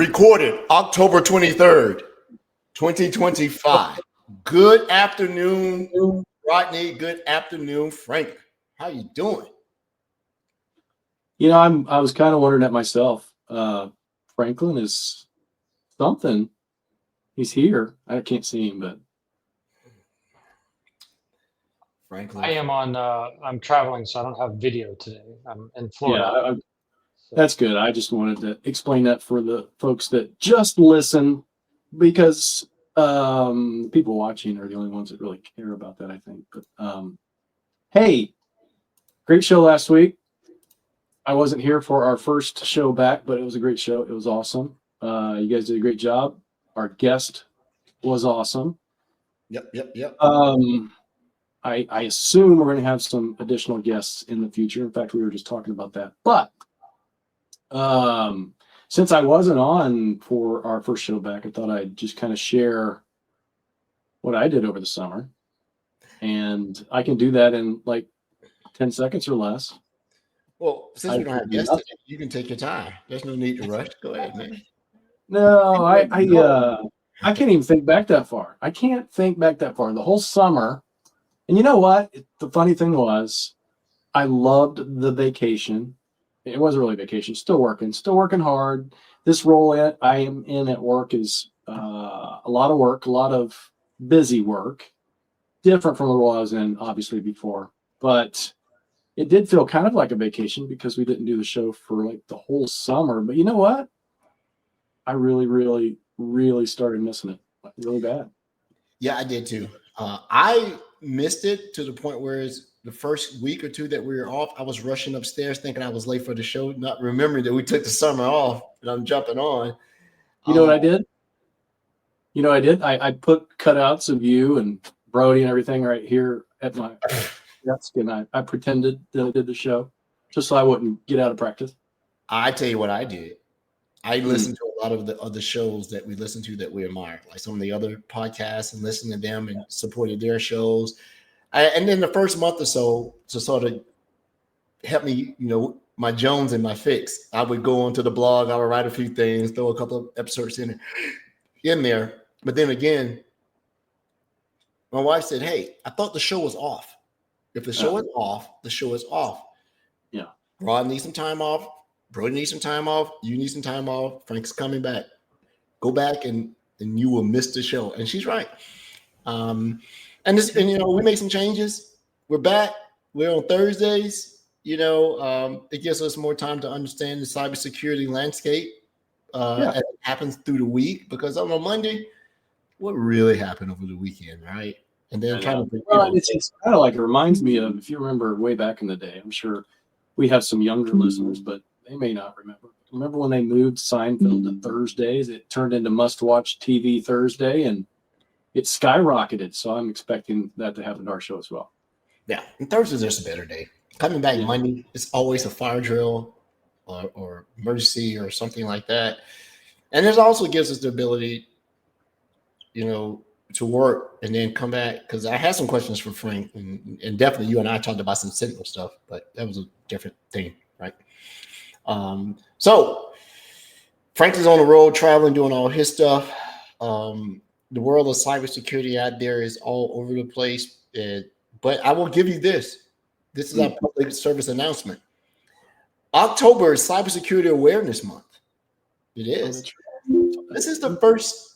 Recorded October 23rd, 2025. Good afternoon, Rodney. Good afternoon, Franklin. How you doing? You know, I was kind of wondering that myself. Franklin is something. He's here. I can't see him, but Franklin. I am on. I'm traveling, so I don't have video today. I'm in Florida. yeah, that's good. I just wanted to explain that for the folks that just listen, because people watching are the only ones that really care about that, I think. But hey, great show last week. I wasn't here for our first show back, but it was a great show. It was awesome. You guys did a great job. Our guest was awesome. Yep. I assume we're going to have some additional guests in the future. In fact, we were just talking about that. But since I wasn't on for our first show back, I thought I'd just kind of share what I did over the summer. And I can do that in like 10 seconds or less. Well, since we don't have guests today, you can take your time. There's no need to rush. Go ahead, man. No, I can't even think back that far. I can't think back that far. The whole summer. And you know what? The funny thing was, I loved the vacation. It wasn't really vacation. Still working hard. This role I am in at work is a lot of work, a lot of busy work. Different from the role I was in, obviously, before. But it did feel kind of like a vacation because we didn't do the show for like the whole summer. But you know what? I really started missing it really bad. Yeah, I did too. I missed it to the point where it's the first week or two that we were off. I was rushing upstairs thinking I was late for the show, not remembering that we took the summer off and I'm jumping on. You know what I did? I put cutouts of you and Brody and everything right here at my desk, and I pretended that I did the show just so I wouldn't get out of practice. I tell you what I did. I listened to a lot of the other shows that we listen to that we admire, like some of the other podcasts, and listened to them and supported their shows. And then the first month or so to sort of help me, my Jones and my fix, I would go onto the blog, I would write a few things, throw a couple of episodes in there. But then again, my wife said, "Hey, I thought the show was off. If the show is off, the show is off." Yeah. Rod needs some time off. Brody needs some time off. You need some time off. Frank's coming back. Go back and you will miss the show. And she's right. And we made some changes. We're back. We're on Thursdays. It gives us more time to understand the cybersecurity landscape as it happens through the week. Because on a Monday, what really happened over the weekend, right? And then it's kind of like, it reminds me of, if you remember way back in the day, I'm sure we have some younger listeners, but they may not remember. Remember when they moved Seinfeld to Thursdays? It turned into must-watch TV Thursday, and it skyrocketed. So I'm expecting that to happen to our show as well. Yeah, and Thursday's just a better day. Coming back Monday, it's always a fire drill or emergency or something like that. And it also gives us the ability, to work and then come back, because I had some questions for Frank, and definitely you and I talked about some Sentinel stuff, but that was a different thing, right? So Frank is on the road traveling, doing all his stuff. The world of cybersecurity out there is all over the place. But I will give you this. This is our public service announcement. October is Cybersecurity Awareness Month. It is. This is the first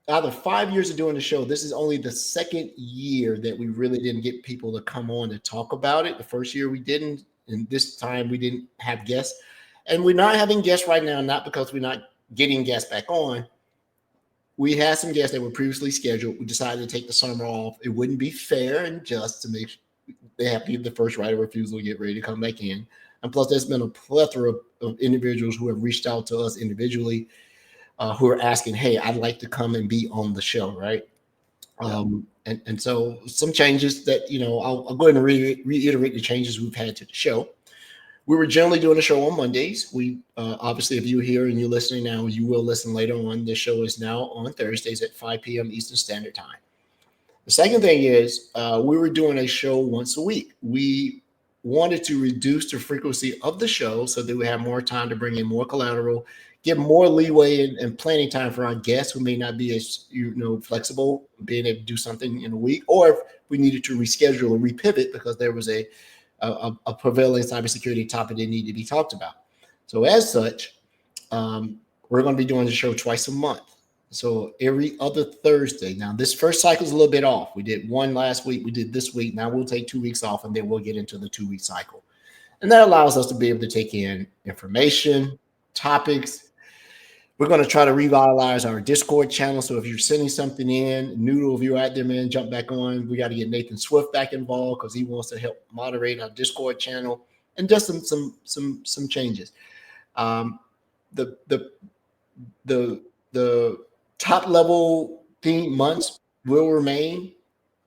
out of 5 years of doing the show. This is only the second year that we really didn't get people to come on to talk about it. The first year we didn't, and this time we didn't have guests. And we're not having guests right now, not because we're not getting guests back on. We had some guests that were previously scheduled. We decided to take the summer off. It wouldn't be fair and just to make sure they have to give the first right of refusal to get ready to come back in. And plus, there's been a plethora of individuals who have reached out to us individually who are asking, "Hey, I'd like to come and be on the show," right? And so some changes that, I'll go ahead and reiterate the changes we've had to the show. We were generally doing a show on Mondays. We obviously, if you're here and you're listening now, you will listen later on. The show is now on Thursdays at 5 p.m. Eastern Standard Time. The second thing is we were doing a show once a week. We wanted to reduce the frequency of the show so that we have more time to bring in more collateral, give more leeway and planning time for our guests who may not be as flexible, being able to do something in a week, or if we needed to reschedule or repivot because there was a prevailing cybersecurity topic that needed to be talked about. So as such, we're going to be doing the show twice a month. So every other Thursday. Now, this first cycle is a little bit off. We did one last week. We did this week. Now we'll take 2 weeks off, and then we'll get into the 2-week cycle. And that allows us to be able to take in information, topics. We're going to try to revitalize our Discord channel. So if you're sending something in, Noodle, if you're out there, man, jump back on. We got to get Nathan Swift back involved because he wants to help moderate our Discord channel and just some changes. The top level theme months will remain.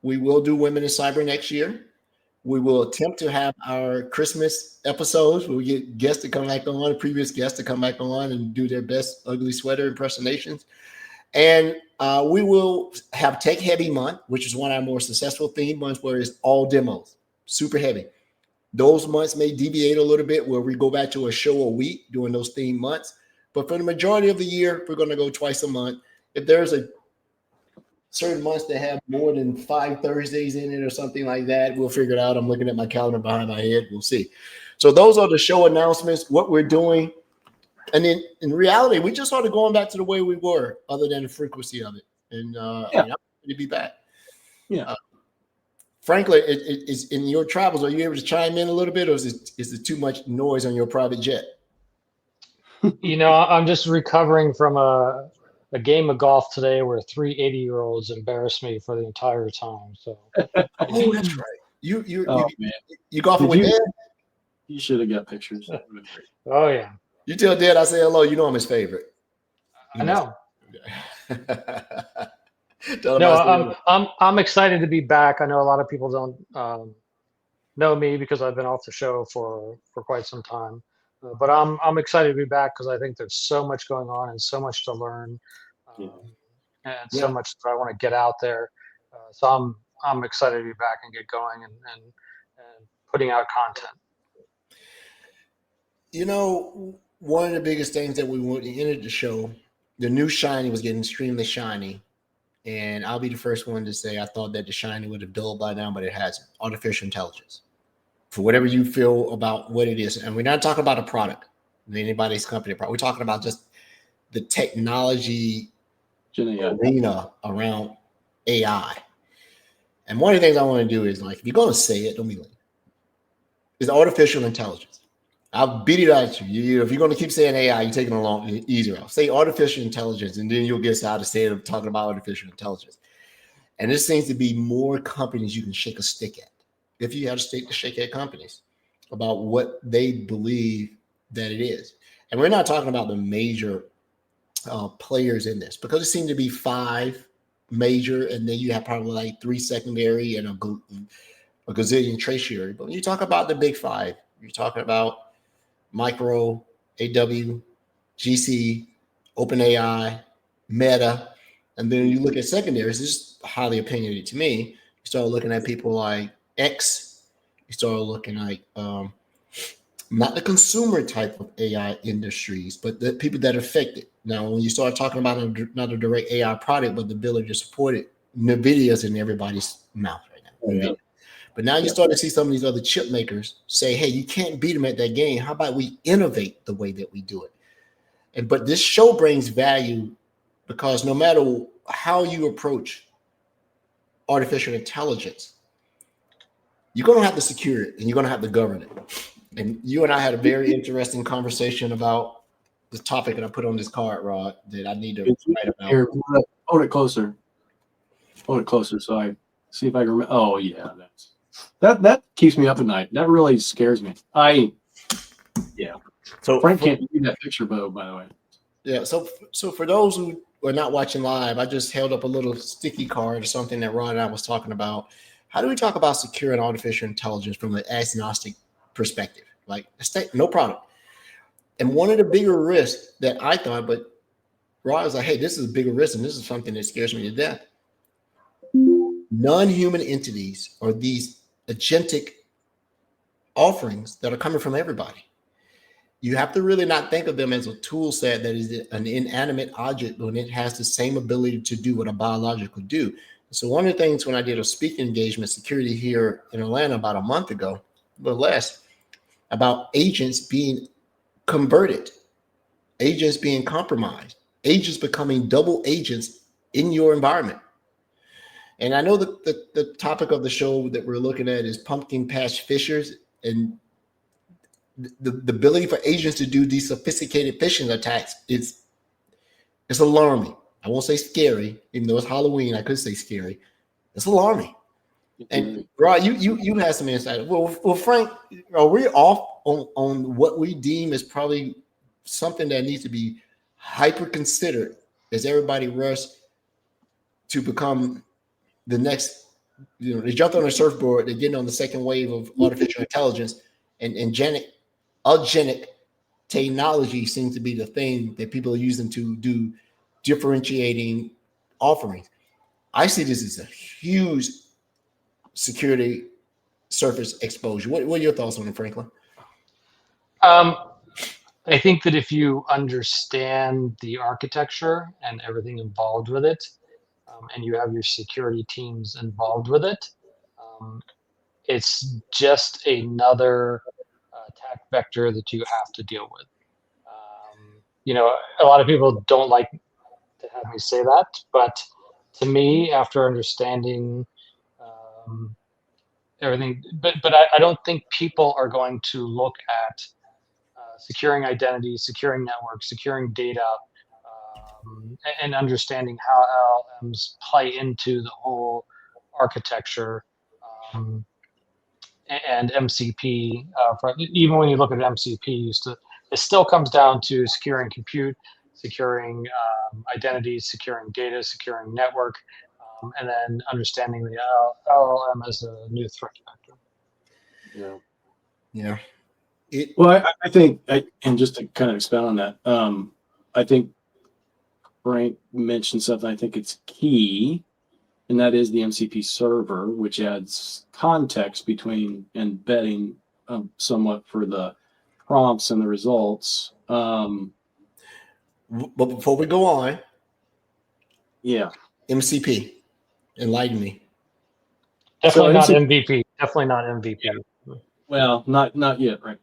We will do Women in Cyber next year. We will attempt to have our Christmas episodes where we get guests to come back on, previous guests to come back on and do their best ugly sweater impersonations. And we will have Tech Heavy Month, which is one of our more successful theme months where it's all demos, super heavy. Those months may deviate a little bit where we go back to a show a week during those theme months. But for the majority of the year, we're going to go twice a month. If there's a certain months that have more than 5 Thursdays in it or something like that, we'll figure it out. I'm looking at my calendar behind my head. We'll see. So those are the show announcements, what we're doing. And then in reality, we just started going back to the way we were, other than the frequency of it. And I'm happy to be back. Yeah. Frankly, it's in your travels. Are you able to chime in a little bit, or is it too much noise on your private jet? I'm just recovering from a game of golf today where 3 80-year-olds embarrassed me for the entire time. So, oh, that's right. You golfing Did with Dad? You should have got pictures. Oh yeah. You tell Dad I say hello. You know I'm his favorite. I know. No, I'm excited to be back. I know a lot of people don't know me because I've been off the show for quite some time. But I'm excited to be back because I think there's so much going on and so much to learn, and so much that I want to get out there. So I'm excited to be back and get going and putting out content. One of the biggest things that we entered the show, the new shiny was getting extremely shiny, and I'll be the first one to say I thought that the shiny would have dulled by now, but it hasn't. Artificial intelligence. For whatever you feel about what it is. And we're not talking about a product, anybody's company product. We're talking about just the technology arena around AI. And one of the things I want to do is, if you're going to say it, don't be late. It's artificial intelligence. I'll beat it out at you. If you're going to keep saying AI, you're taking it easier. I'll say artificial intelligence, and then you'll get out of state of talking about artificial intelligence. And there seems to be more companies you can shake a stick at. If you have a stake to shake at companies about what they believe that it is. And we're not talking about the major players in this, because it seemed to be 5 major, and then you have probably 3 secondary and a gazillion tertiary. But when you talk about the big 5, you're talking about Micro, AW, GC, OpenAI, Meta. And then you look at secondaries, this is highly opinionated to me. You start looking at people like X, you start looking like not the consumer type of AI industries, but the people that affect it. Now, when you start talking about not a direct AI product, but the ability to support it, NVIDIA's in everybody's mouth right now. Yeah. But now you start to see some of these other chip makers say, hey, you can't beat them at that game. How about we innovate the way that we do it? But this show brings value because no matter how you approach artificial intelligence, you're going to have to secure it and you're going to have to govern it. And you and I had a very interesting conversation about the topic that I put on this card, Rod, that I need to write about. Here, hold it closer. Hold it closer so I see if I can remember. Oh, yeah. That keeps me up at night. That really scares me. So Frank can't see that picture, by the way. Yeah. So for those who are not watching live, I just held up a little sticky card or something that Rod and I was talking about. How do we talk about securing artificial intelligence from an agnostic perspective? No product. And one of the bigger risks that I thought, but Rod was like, hey, this is a bigger risk, and this is something that scares me to death. Non-human entities are these agentic offerings that are coming from everybody. you have to really not think of them as a tool set that is an inanimate object when it has the same ability to do what a biological do. So one of the things when I did a speaking engagement security here in Atlanta about a month ago, a little less, about agents being converted, agents being compromised, agents becoming double agents in your environment. And I know that the topic of the show that we're looking at is pumpkin patch phishers, and the ability for agents to do these sophisticated phishing attacks is alarming. I won't say scary, even though it's Halloween. I could say scary. It's alarming. And Rod, you have some insight. Well, Frank, are we off on what we deem is probably something that needs to be hyper considered as everybody rushes to become the next? You know, they jumped on a surfboard. They're getting on the second wave of artificial intelligence, and agentic technology seems to be the thing that people are using to do differentiating offerings. I see this as a huge security surface exposure. What are your thoughts on it, Franklin? I think that if you understand the architecture and everything involved with it, and you have your security teams involved with it, it's just another attack vector that you have to deal with. You know, a lot of people don't like to have me say that, but to me, after understanding everything, but I don't think people are going to look at securing identity, securing networks, securing data, and understanding how LLMs play into the whole architecture, and MCP. Even when you look at MCP, it still comes down to securing compute, securing identities, securing data, securing network, and then understanding the LLM as a new threat vector. Yeah. Well, I think, and just to kind of expound on that, I think Frank mentioned something I think it's key, and that is the MCP server, which adds context between embedding somewhat for the prompts and the results. But before we go on, MCP, enlighten me. Definitely not MVP. Definitely not MVP. Yeah. Well, not yet, right?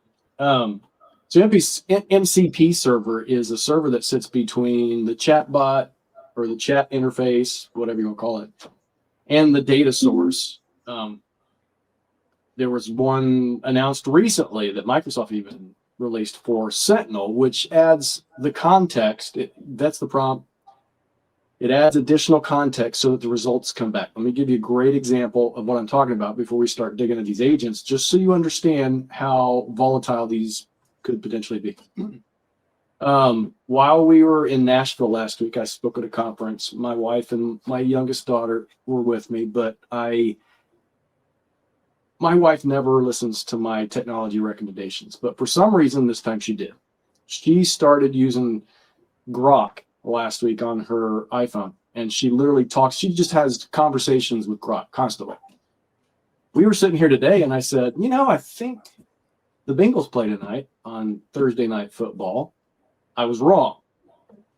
So MCP server is a server that sits between the chat bot or the chat interface, whatever you want to call it, and the data source. There was one announced recently that Microsoft even released for Sentinel, which adds the context. That's the prompt. It adds additional context so that the results come back. Let me give you a great example of what I'm talking about before we start digging into these agents, just so you understand how volatile these could potentially be. While we were in Nashville last week, I spoke at a conference. My wife and my youngest daughter were with me, but my wife never listens to my technology recommendations, but for some reason this time she did. She started using Grok last week on her iPhone, and she literally talks. She just has conversations with Grok constantly. We were sitting here today, and I said, I think the Bengals play tonight on Thursday Night Football. I was wrong.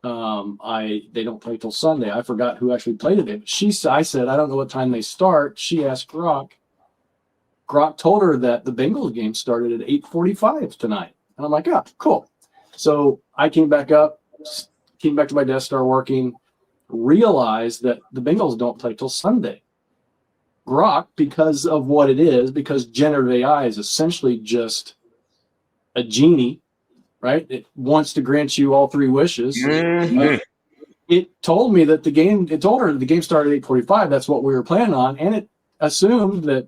They don't play till Sunday. I forgot who actually played today. I said, I don't know what time they start. She asked Grok. Grok told her that the Bengals game started at 8:45 tonight. And I'm like, oh, cool. So I came back to my desk, started working, realized that the Bengals don't play till Sunday. Grok, because of what it is, because generative AI is essentially just a genie, right? It wants to grant you all three wishes. Mm-hmm. It told me that it told her the game started at 8:45. That's what we were planning on. And it assumed that,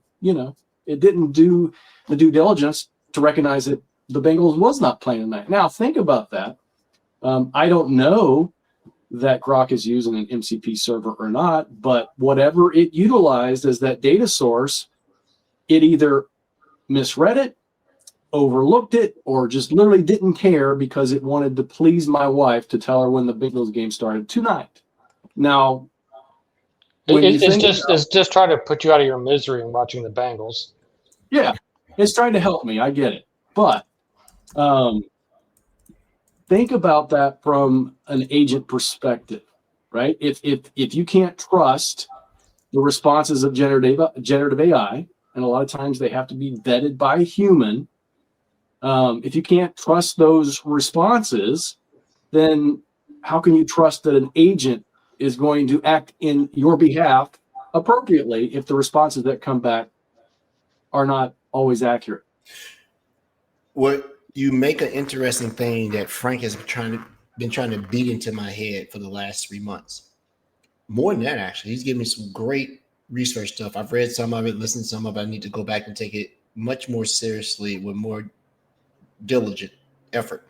it didn't do the due diligence to recognize that the Bengals was not playing tonight. Now, think about that. I don't know that Grok is using an MCP server or not, but whatever it utilized as that data source, it either misread it, overlooked it, or just literally didn't care because it wanted to please my wife to tell her when the Bengals game started tonight. Now, it's just trying to put you out of your misery in watching the Bengals. Yeah, it's trying to help me. I get it. But think about that from an agent perspective, right? If you can't trust the responses of generative AI, and a lot of times they have to be vetted by a human. If you can't trust those responses, then how can you trust that an agent is going to act in your behalf appropriately if the responses that come back are not always accurate? What you make an interesting thing that Frank has been trying to beat into my head for the last 3 months. More than that, actually, he's given me some great research stuff. I've read some of it, listened to some of it. I need to go back and take it much more seriously with more diligent effort.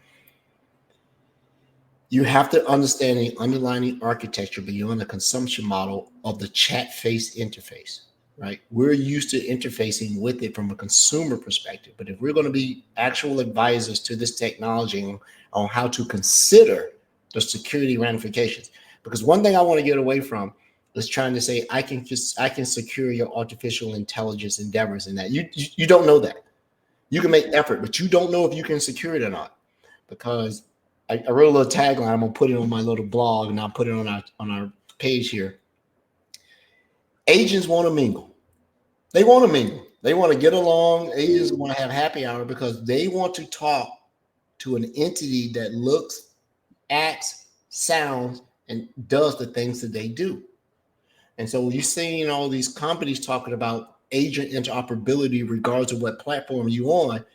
You have to understand the underlying architecture beyond the consumption model of the chat face interface, right? We're used to interfacing with it from a consumer perspective, but if we're going to be actual advisors to this technology on how to consider the security ramifications, because one thing I want to get away from is trying to say I can secure your artificial intelligence endeavors, and that you don't know that. You can make effort, but you don't know if you can secure it or not, because I wrote a little tagline. I'm gonna put it on my little blog, and I'll put it on our page here. Agents want to mingle. They want to mingle. They want to get along. Agents want to have happy hour because they want to talk to an entity that looks, acts, sounds, and does the things that they do. And so you're seeing all these companies talking about agent interoperability, regardless of what platform you're on.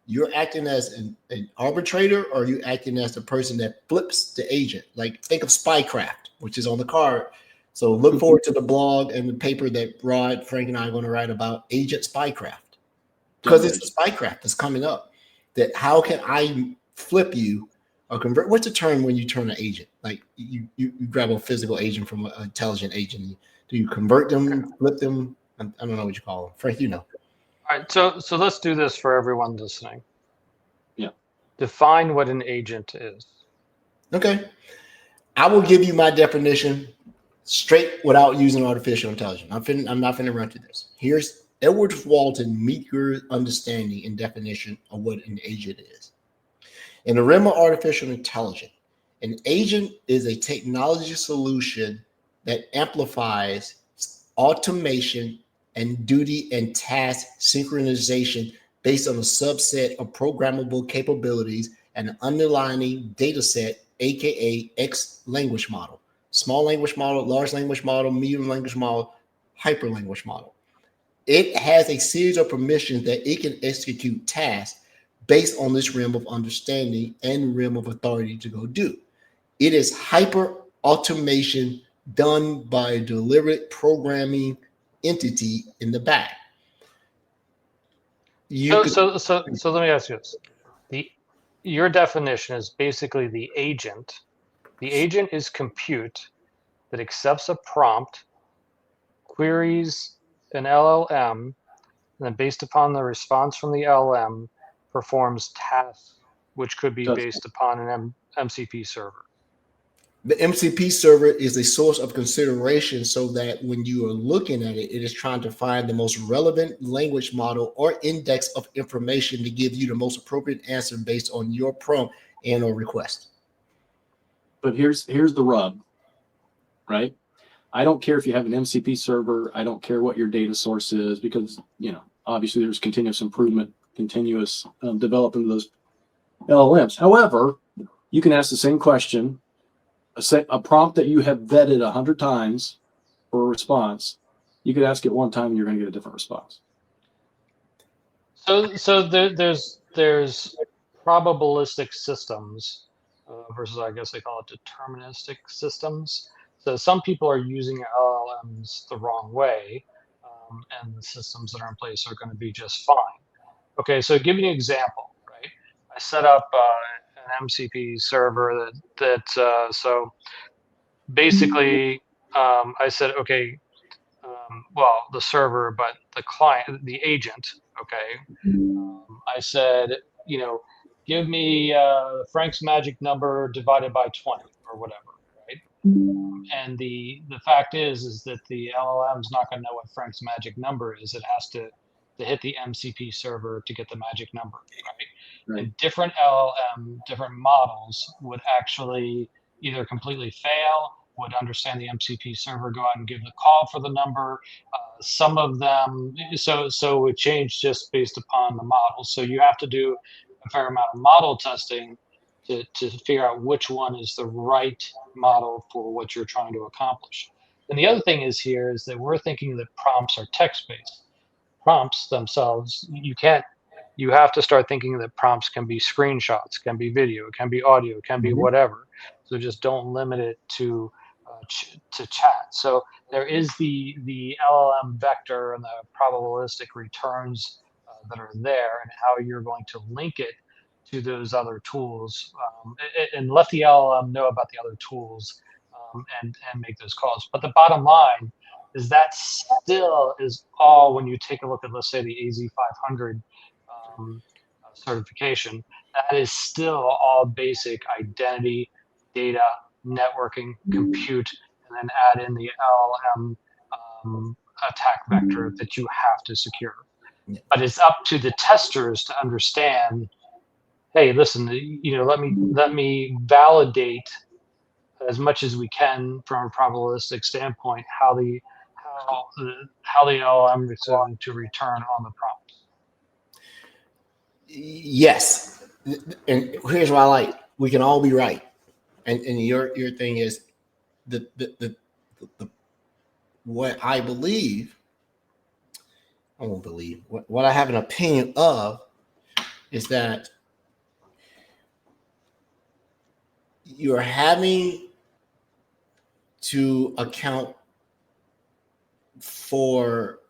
You're acting as an arbitrator, or you acting as the person that flips the agent. Like, think of Spycraft, which is on the card. So look forward to the blog and the paper that Rod, Frank, and I are going to write about Agent Spycraft, because it's a Spycraft that's coming up. That how can I flip you or convert? What's the term when you turn an agent? Like you grab a physical agent from an intelligent agent. Do you convert them, flip them? I don't know what you call them. Frank, you know. All right, so let's do this for everyone listening. Yeah. Define what an agent is. Okay. I will give you my definition straight without using artificial intelligence. I'm not finna run through this. Here's Edward Walton, meet your understanding and definition of what an agent is. In the realm of artificial intelligence, an agent is a technology solution that amplifies automation and duty and task synchronization based on a subset of programmable capabilities and an underlying data set, aka X language model, small language model, large language model, medium language model, hyper language model. It has a series of permissions that it can execute tasks based on this realm of understanding and realm of authority to go do. It is hyper automation done by a deliberate programming entity in the back. So let me ask you this. Your definition is basically the agent. The agent is compute that accepts a prompt, queries an LLM, and then based upon the response from the LLM, performs tasks, which could be based upon an MCP server. The MCP server is a source of consideration so that when you are looking at it, it is trying to find the most relevant language model or index of information to give you the most appropriate answer based on your prompt and or request. But here's the rub, right? I don't care if you have an MCP server. I don't care what your data source is, because, obviously there's continuous improvement, continuous development of those LLMs. However, you can ask the same question, a prompt that you have vetted 100 times for a response. You could ask it one time and you're going to get a different response. So there's probabilistic systems versus, I guess they call it deterministic systems. So some people are using LLMs the wrong way, and the systems that are in place are going to be just fine. Okay, so give me an example, right? I set up an MCP server so basically I said, okay, well, the server, but the client, the agent, okay. I said, give me Frank's magic number divided by 20 or whatever, right? And the fact is that the LLM is not going to know what Frank's magic number is. It has to hit the MCP server to get the magic number, right? Right. And different LLM, different models would actually either completely fail, would understand the MCP server, go out and give the call for the number. Some of them, so it would change just based upon the model. So you have to do a fair amount of model testing to figure out which one is the right model for what you're trying to accomplish. And the other thing is here is that we're thinking that prompts are text-based. Prompts themselves, you have to start thinking that prompts can be screenshots, can be video, can be audio, can be whatever. So just don't limit it to chat. So there is the LLM vector and the probabilistic returns that are there, and how you're going to link it to those other tools, and let the LLM know about the other tools, and make those calls. But the bottom line is that still is all, when you take a look at, let's say, the AZ500 certification, that is still all basic identity, data, networking, compute, and then add in the LLM attack vector that you have to secure. But it's up to the testers to understand, hey, listen, let me validate as much as we can from a probabilistic standpoint how the LLM is going to return on the prompt. Yes, and here's what I like: we can all be right, and your thing is the what I believe. I won't believe what I have an opinion of is that you're having to account for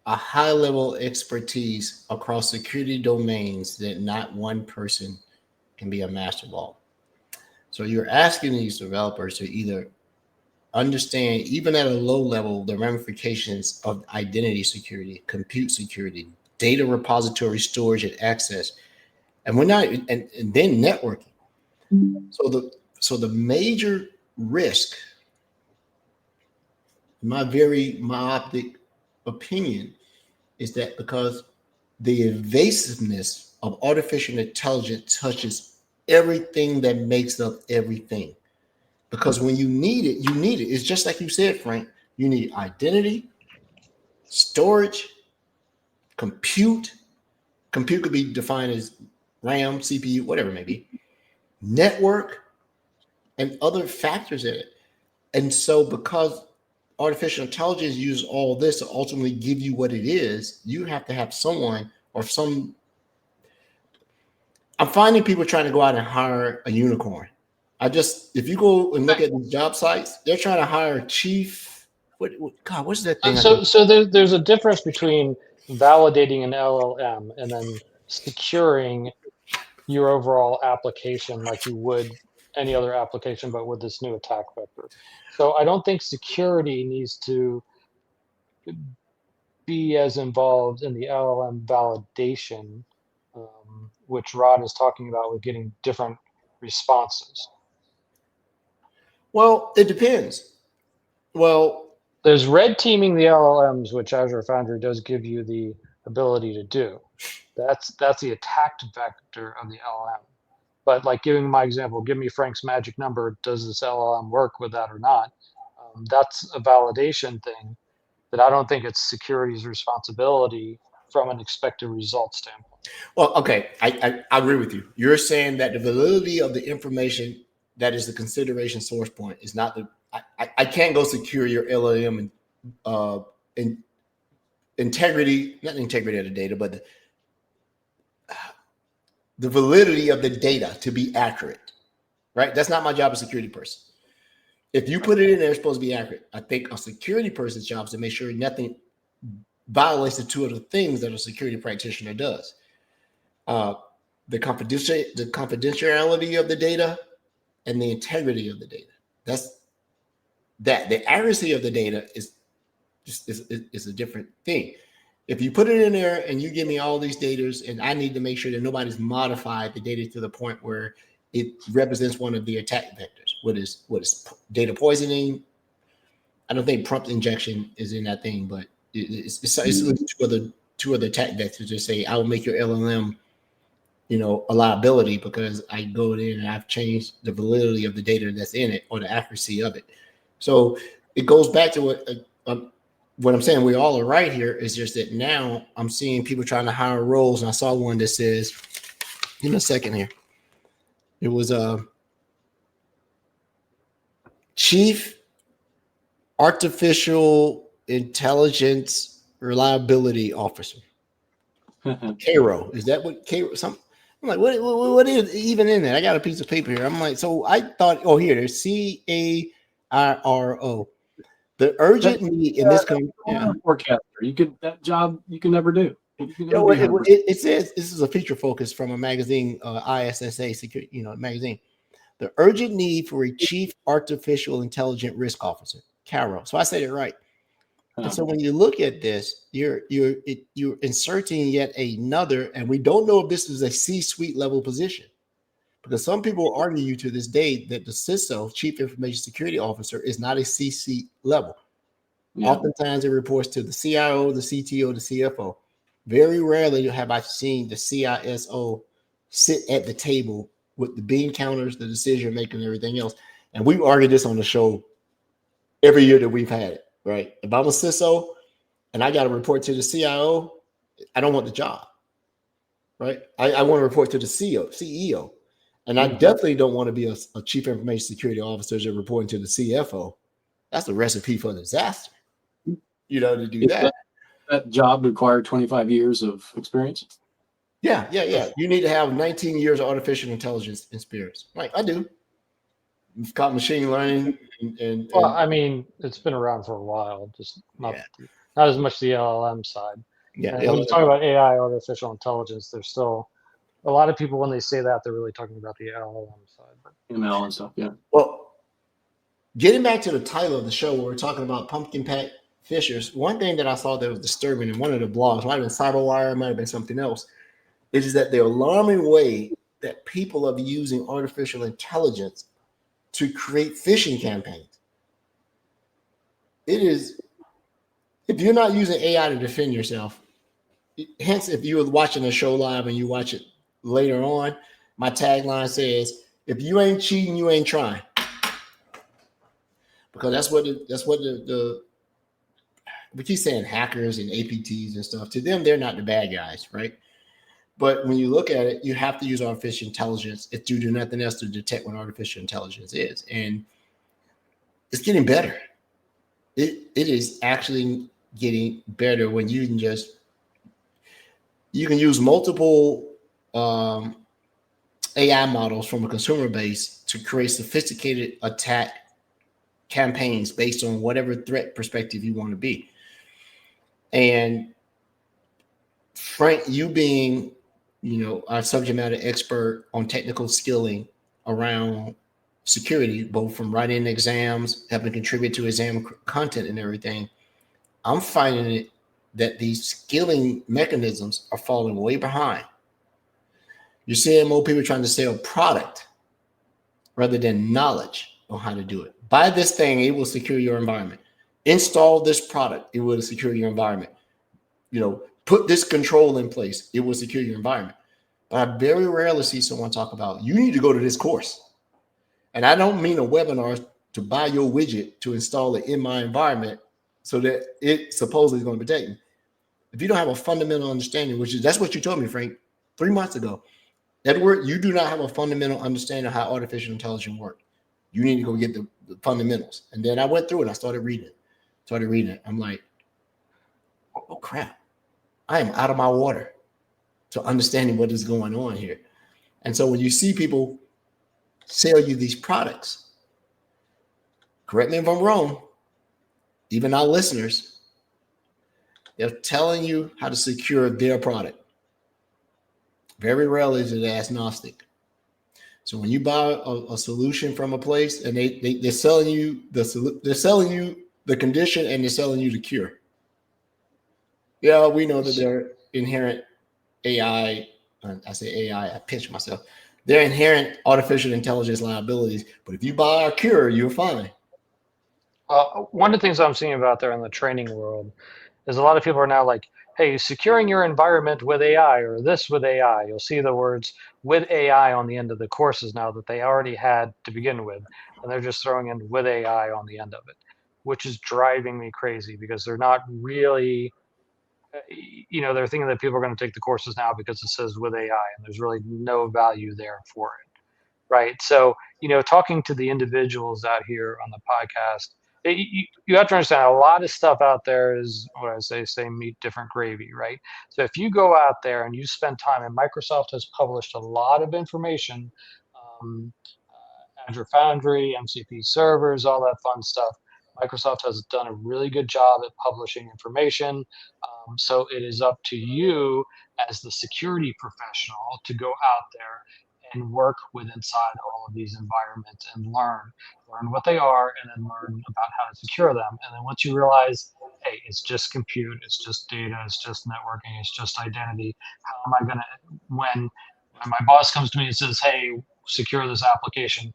a high level expertise across security domains that not one person can be a master of all. So you're asking these developers to either understand, even at a low level, the ramifications of identity security, compute security, data repository storage and access, and we're not, and then networking. So the major risk, in my very myopic opinion, is that because the evasiveness of artificial intelligence touches everything that makes up everything. Because when you need it, you need it. It's just like you said, Frank. You need identity, storage, compute. Compute could be defined as RAM, CPU, whatever it may be, network, and other factors in it. And so because artificial intelligence uses all this to ultimately give you what it is, you have to have someone or some. I'm finding people trying to go out and hire a unicorn. If you go and look at these job sites, they're trying to hire a chief. What's that thing? So there's a difference between validating an LLM and then securing your overall application like you would any other application, but with this new attack vector. So I don't think security needs to be as involved in the LLM validation, which Rod is talking about with getting different responses. Well, it depends. Well, there's red teaming the LLMs, which Azure Foundry does give you the ability to do. That's the attacked vector of the LLM. But like giving my example, give me Frank's magic number. Does this LLM work with that or not? That's a validation thing that I don't think it's security's responsibility from an expected result standpoint. Well, okay, I agree with you. You're saying that the validity of the information that is the consideration source point is not the. I can't go secure your LLM and integrity, not the integrity of the data, but the validity of the data to be accurate, right? That's not my job as a security person. If you put it in there, it's supposed to be accurate. I think a security person's job is to make sure nothing violates the two of the things that a security practitioner does. The confidentiality of the data and the integrity of the data. The accuracy of the data is a different thing. If you put it in there and you give me all these data, and I need to make sure that nobody's modified the data to the point where it represents one of the attack vectors. What is data poisoning? I don't think prompt injection is in that thing, but it's two other attack vectors to say I will make your LLM a liability because I go in and I've changed the validity of the data that's in it or the accuracy of it. So it goes back to what I'm saying. We all are right here. Is just that now I'm seeing people trying to hire roles, and I saw one that says, give me a second here. It was a chief artificial intelligence reliability officer. Cairo, is that what Cairo? Something. I'm like, what is even in there? I got a piece of paper here. I'm like, so I thought, oh, here, there's CAIRO. The urgent need in this country. Yeah. Forecaster. That job you can never do. It says this is a feature focus from a magazine, ISSA security, magazine. The urgent need for a chief artificial intelligence risk officer, CAIRO. So I said it right. And so when you look at this, you're inserting yet another, and we don't know if this is a C-suite level position, because some people argue you to this day that the CISO, Chief Information Security Officer, is not a C-suite level. Yeah. Oftentimes it reports to the CIO, the CTO, the CFO. Very rarely have I seen the CISO sit at the table with the bean counters, the decision making, and everything else. And we've argued this on the show every year that we've had it. Right. If I'm a CISO and I got to report to the CIO, I don't want the job. Right. I want to report to the CEO. And I definitely don't want to be a chief information security officer just reporting to the CFO. That's a recipe for disaster. To do that. That job required 25 years of experience. Yeah. You need to have 19 years of artificial intelligence experience. Right. I do. You've got machine learning and well, I mean, it's been around for a while, just not as much the LLM side. Yeah. And when you talk about AI, artificial intelligence, there's still a lot of people when they say that they're really talking about the LLM side, but ML and stuff. Yeah. Well, getting back to the title of the show, where we're talking about pumpkin patch phishers. One thing that I saw that was disturbing in one of the blogs, might have been CyberWire, might have been something else, is that the alarming way that people are using artificial intelligence to create phishing campaigns. It is, if you're not using AI to defend yourself, hence if you were watching the show live and you watch it later on, my tagline says, if you ain't cheating, you ain't trying. Because that's what we keep saying hackers and APTs and stuff. To them, they're not the bad guys, right? But when you look at it, you have to use artificial intelligence if you do nothing else to detect what artificial intelligence is. And it's getting better. It is actually getting better when you can use multiple AI models from a consumer base to create sophisticated attack campaigns based on whatever threat perspective you want to be. And Frank, you being our subject matter expert on technical skilling around security, both from writing exams, helping contribute to exam content and everything, I'm finding it that these skilling mechanisms are falling way behind. You're seeing more people trying to sell product rather than knowledge on how to do it. Buy this thing, it will secure your environment. Install this product, it will secure your environment. Put this control in place, it will secure your environment. But I very rarely see someone talk about, you need to go to this course. And I don't mean a webinar to buy your widget to install it in my environment so that it supposedly is going to protect me. If you don't have a fundamental understanding, that's what you told me, Frank, 3 months ago. Edward, you do not have a fundamental understanding of how artificial intelligence works. You need to go get the fundamentals. And then I went through it. I started reading it. I'm like, oh crap. I am out of my water to understanding what is going on here. And so when you see people sell you these products, correct me if I'm wrong, even our listeners, they're telling you how to secure their product. Very rarely is it agnostic. So when you buy a solution from a place and they're selling you the condition and they're selling you the cure. Yeah, we know that they're inherent AI. I say AI, I pinch myself. They're inherent artificial intelligence liabilities. But if you buy our cure, you're fine. One of the things I'm seeing about there in the training world is a lot of people are now like, hey, securing your environment with AI or this with AI. You'll see the words with AI on the end of the courses now that they already had to begin with. And they're just throwing in with AI on the end of it, which is driving me crazy because they're not really, they're thinking that people are going to take the courses now because it says with AI and there's really no value there for it. Right. So, talking to the individuals out here on the podcast, you have to understand a lot of stuff out there is what I say meat, different gravy. Right. So if you go out there and you spend time, and Microsoft has published a lot of information, um, Azure Foundry, MCP servers, all that fun stuff. Microsoft has done a really good job at publishing information. So it is up to you as the security professional to go out there and work with inside all of these environments and learn what they are, and then learn about how to secure them. And then once you realize, hey, it's just compute, it's just data, it's just networking, it's just identity. How am I gonna when my boss comes to me and says, hey, secure this application,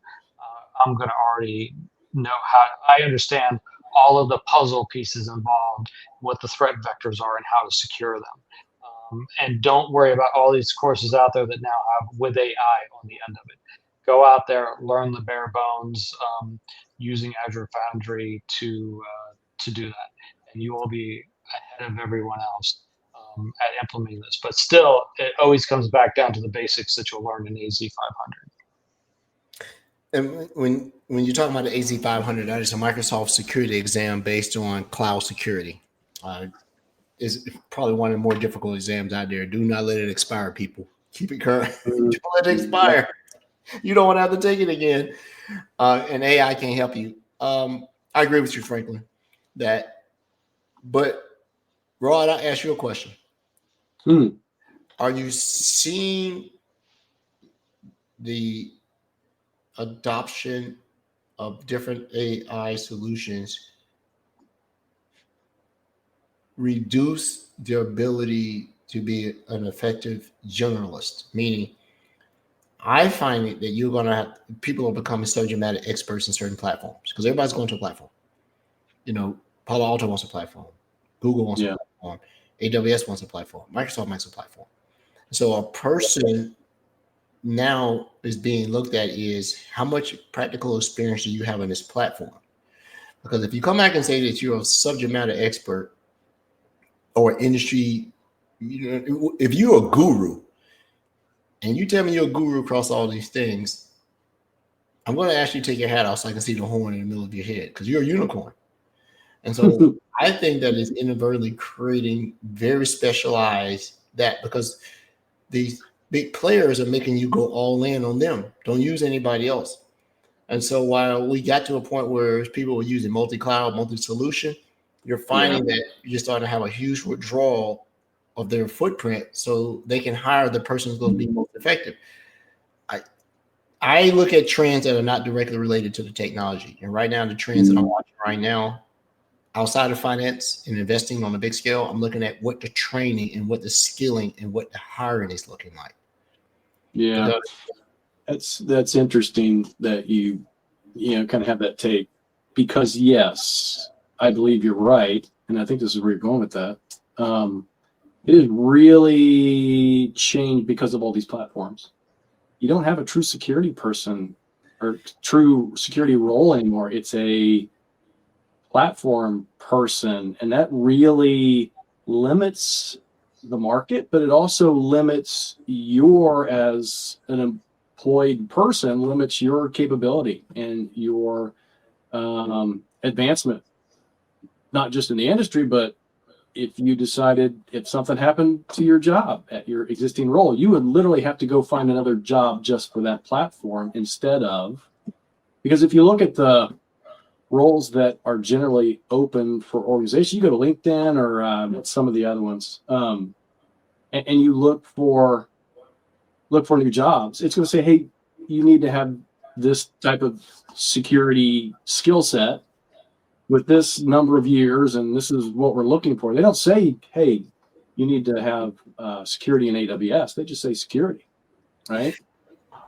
I'm gonna already know how. I understand all of the puzzle pieces involved, what the threat vectors are, and how to secure them. And don't worry about all these courses out there that now have with AI on the end of it. Go out there, learn the bare bones using Azure Foundry to do that, and you will be ahead of everyone else at implementing this. But still, it always comes back down to the basics that you'll learn in AZ 500. And when you're talking about the AZ500, that is a Microsoft security exam based on cloud security. Is probably one of the more difficult exams out there. Do not let it expire, people. Keep it current. Don't let it expire. You don't want to have to take it again. And AI can't help you. I agree with you, Franklin. But Rod, I'll ask you a question. Are you seeing the adoption of different AI solutions reduce their ability to be an effective generalist? Meaning, I find it that you're going to have people are becoming subject matter experts in certain platforms because everybody's going to a platform. Palo Alto wants a platform, Google wants a platform, AWS wants a platform, Microsoft makes a platform. So a person now is being looked at is how much practical experience do you have in this platform? Because if you come back and say that you're a subject matter expert or industry, if you're a guru and you tell me you're a guru across all these things, I'm going to ask you to take your hat off so I can see the horn in the middle of your head because you're a unicorn. And so I think that is inadvertently creating very specialized that because these big players are making you go all in on them. Don't use anybody else. And so while we got to a point where people were using multi-cloud, multi-solution, you're finding that you're starting to have a huge withdrawal of their footprint so they can hire the person who's going to be most effective. I look at trends that are not directly related to the technology. And right now, the trends that I'm watching right now, outside of finance and investing on a big scale, I'm looking at what the training and what the skilling and what the hiring is looking like. Yeah, that's interesting that you kind of have that take, because yes, I believe you're right, and I think this is where you're going with that. It has really changed because of all these platforms. You don't have a true security person or true security role anymore. It's a platform person, and that really limits the market, but it also limits your, as an employed person, limits your capability and your advancement, not just in the industry, but if you decided, if something happened to your job at your existing role, you would literally have to go find another job just for that platform instead of, because if you look at the roles that are generally open for organizations, you go to LinkedIn or some of the other ones, and you look for new jobs, it's going to say, hey, you need to have this type of security skill set with this number of years, and this is what we're looking for. They don't say, hey, you need to have security in AWS. They just say security, right?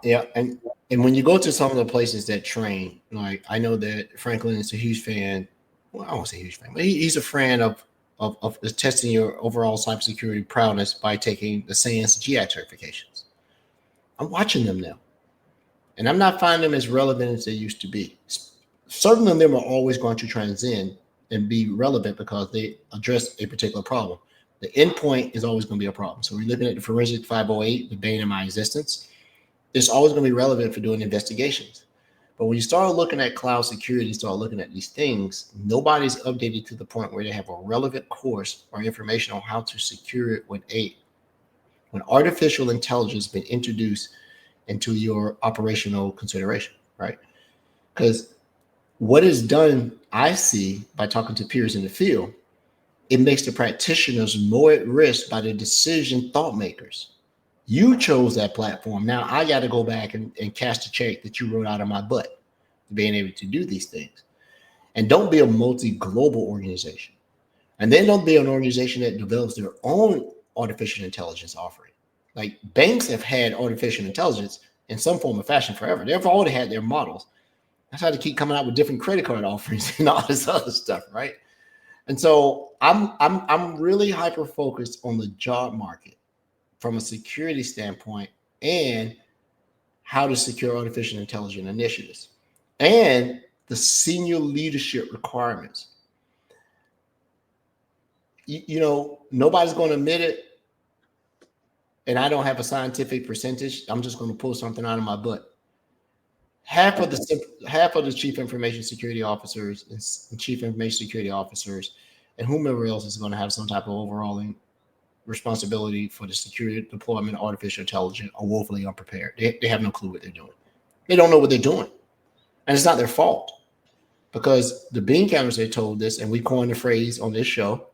Yeah, and when you go to some of the places that train, like I know that Franklin is a huge fan. Well, I won't say huge fan, but he's a fan of of testing your overall cybersecurity prowess by taking the SANS GI certifications. I'm watching them now, and I'm not finding them as relevant as they used to be. Certain of them are always going to transcend and be relevant because they address a particular problem. The endpoint is always going to be a problem. So we're looking at the forensic 508, the bane of my existence. It's always going to be relevant for doing investigations. But when you start looking at cloud security, start looking at these things, nobody's updated to the point where they have a relevant course or information on how to secure it when artificial intelligence has been introduced into your operational consideration, right? Because what is done, I see by talking to peers in the field, it makes the practitioners more at risk by the decision thought makers. You chose that platform. Now I got to go back and cash the check that you wrote out of my butt being able to do these things. And don't be a multi-global organization. And then don't be an organization that develops their own artificial intelligence offering. Like banks have had artificial intelligence in some form or fashion forever. They've already had their models. That's how they keep coming out with different credit card offerings and all this other stuff, right? And so I'm really hyper focused on the job market from a security standpoint and how to secure artificial intelligence initiatives and the senior leadership requirements. You know, nobody's going to admit it, and I don't have a scientific percentage. I'm just going to pull something out of my butt. Half of the chief information security officers and chief information security officers and whomever else is going to have some type of overall responsibility for the security deployment of artificial intelligence are woefully unprepared. They have no clue what they're doing. They don't know what they're doing. And it's not their fault because the bean counters, they told this, and we coined the phrase on this show,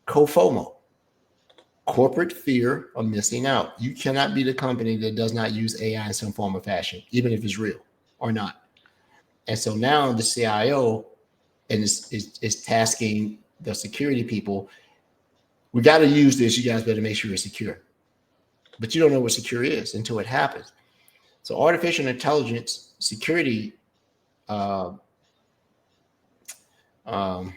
COFOMO, corporate fear of missing out. You cannot be the company that does not use AI in some form or fashion, even if it's real or not. And so now the CIO is tasking the security people, we got to use this. You guys better make sure it's secure. But you don't know what secure is until it happens. So artificial intelligence security, I don't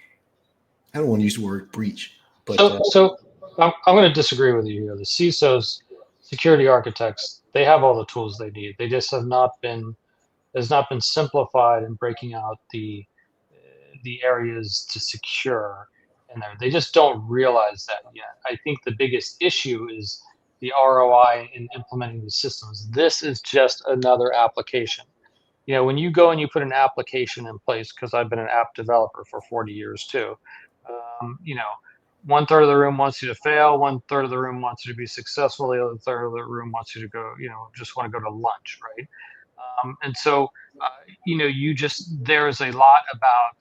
want to use the word breach, but I'm going to disagree with you here. The CISOs, security architects, they have all the tools they need. They just have not been simplified in breaking out the areas to secure in there. They just don't realize that yet. I think the biggest issue is the ROI in implementing the systems. This is just another application. You know, when you go and you put an application in place, because I've been an app developer for 40 years too, you know, 1/3 of the room wants you to fail, 1/3 of the room wants you to be successful, the other third of the room wants you to go, you know, just want to go to lunch, right? And so, you know, there is a lot about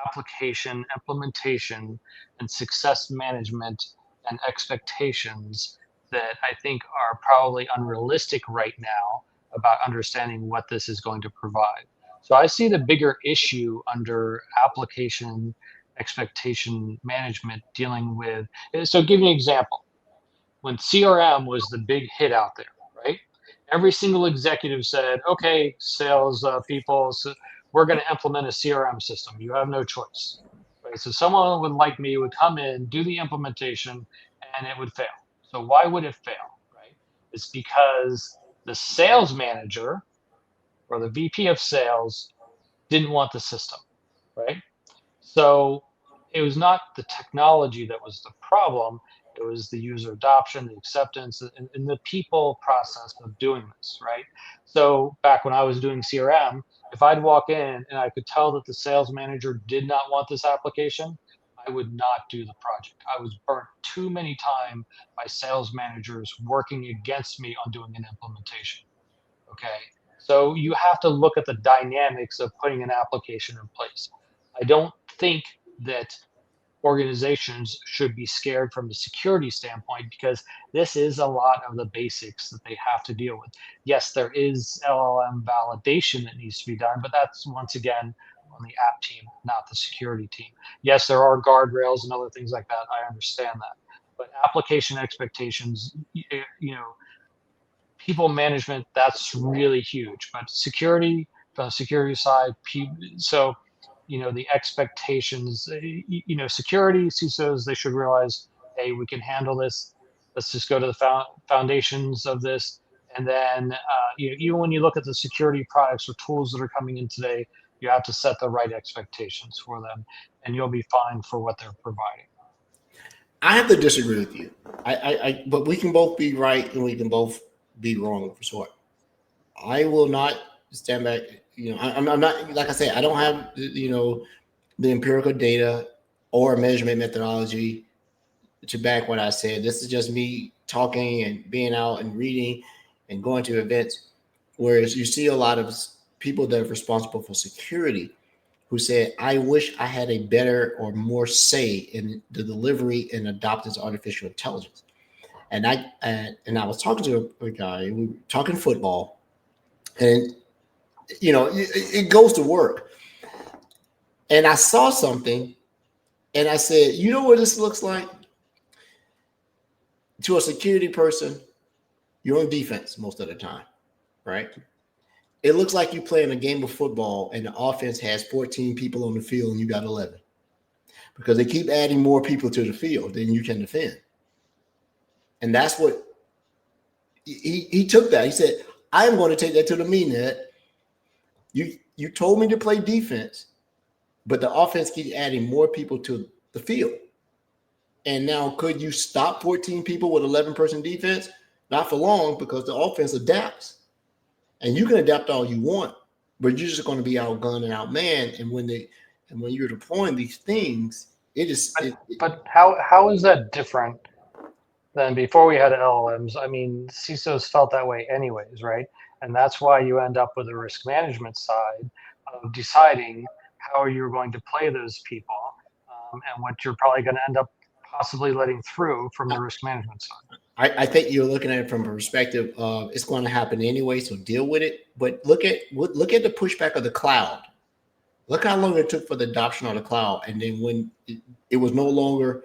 application implementation and success management and expectations that I think are probably unrealistic right now about understanding what this is going to provide. So I see the bigger issue under application expectation management dealing with. So give you an example. When CRM was the big hit out there, right? Every single executive said, okay, sales people, so we're going to implement a CRM system. You have no choice. Right? So someone would like me would come in, do the implementation, and it would fail. So why would it fail? Right? It's because the sales manager or the VP of sales didn't want the system, right? So it was not the technology that was the problem. It was the user adoption, the acceptance, and the people process of doing this, right? So back when I was doing CRM, if I'd walk in and I could tell that the sales manager did not want this application, I would not do the project. I was burnt too many times by sales managers working against me on doing an implementation. Okay. So you have to look at the dynamics of putting an application in place. I don't think that organizations should be scared from the security standpoint because this is a lot of the basics that they have to deal with. Yes, there is LLM validation that needs to be done, but that's once again on the app team, not the security team. Yes, there are guardrails and other things like that. I understand that. But application expectations, you know, people management, that's really huge. But security, the security side, so the expectations, security CISOs, they should realize, hey, we can handle this. Let's just go to the foundations of this. And then, even when you look at the security products or tools that are coming in today, you have to set the right expectations for them, and you'll be fine for what they're providing. I have to disagree with you. But we can both be right and we can both be wrong for sure. I will not stand back. I'm not, like I said, I don't have, the empirical data or measurement methodology to back what I said. This is just me talking and being out and reading and going to events. Whereas you see a lot of people that are responsible for security who said, I wish I had a better or more say in the delivery and adopting artificial intelligence. And I was talking to a guy, we were talking football, and it goes to work. And I saw something and I said, you know what this looks like? To a security person, you're on defense most of the time, right? It looks like you playing a game of football and the offense has 14 people on the field and you got 11 because they keep adding more people to the field than you can defend. And that's what he took that. He said, I'm going to take that to the meaning. You told me to play defense, but the offense keeps adding more people to the field. And now could you stop 14 people with 11-person defense? Not for long, because the offense adapts. And you can adapt all you want, but you're just going to be outgunned and outmanned. And when you're deploying these things, But how is that different than before we had LLMs? I mean, CISOs felt that way anyways, right? And that's why you end up with a risk management side of deciding how you're going to play those people, and what you're probably going to end up possibly letting through from the risk management side. I think you're looking at it from a perspective of it's going to happen anyway, so deal with it. But look at the pushback of the cloud. Look how long it took for the adoption of the cloud, and then when it was no longer